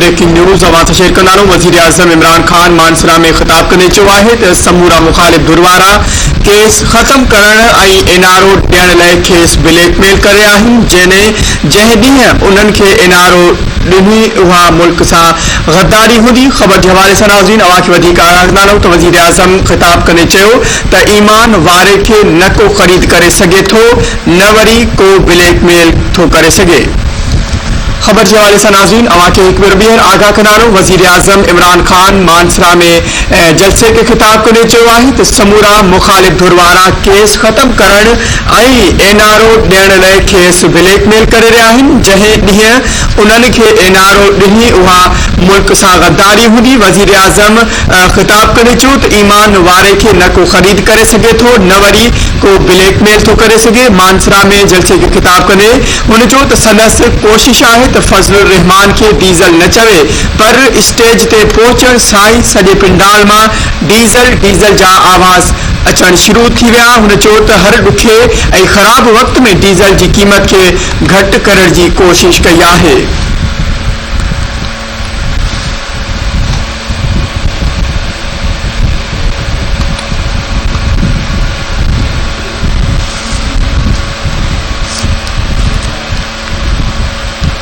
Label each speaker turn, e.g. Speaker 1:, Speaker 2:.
Speaker 1: Breaking news अवां share कंदारूं। वज़ीर आज़म इमरान खान मानसरा में ख़िताब कंदे चयो आहे त समूरा मुखालिफ़ धुर वारा केस ख़त्म करण ऐं एनआरओ ॾियण लाइ खेसि ब्लैकमेल करे आहिनि। जंहिं ॾींहुं उन्हनि खे एनआरओ ॾिनी उहा मुल्क सां गद्दारी हूंदी। ख़बर जे हवाले सां नाज़रीन अवां खे वधीक आगाह कंदारूं त वज़ीर आज़म ख़िताब कंदे चयो त ईमान वारे खे न को ख़रीद करे सघे थो, न वरी को ब्लैकमेल थो करे सघे। खबर के हवाले से नाज़रीन अवां के एक बार ॿीहर आगाह कंदारूं। वज़ीर आज़म इमरान खान मानसरा में जलसे के खिताब कंदे चयो आहे त समूरा मुखालिफ़ धुर वारा केस ख़त्म करण ऐं एनआरओ ॾियण लाइ खेसि ब्लैकमेल करे रहिया आहिनि। जंहिं ॾींहुं उन्हनि खे एनआरओ ॾिनी उहा मुल्क सां गद्दारी हूंदी। वज़ीर आज़म खिताब कंदे चयो त ईमान वारे खे न को ख़रीद करे सघे थो, न वरी को ब्लैकमेल थो करे सघे। मानसरा में जलसे के खिताब कंदे हुन चयो त संदसि कोशिश आहे त फज़लुर रहमान के डीज़ल न चवे, पर स्टेज ते पहुचण सां सॼे पिंडाल मां डीज़ल जा आवाज़ अचण शुरू थी विया। हुन चयो त हर ॾुखे ऐं ख़राब वक़्त में डीज़ल जी क़ीमत खे घटि करण जी कोशिश कई आहे।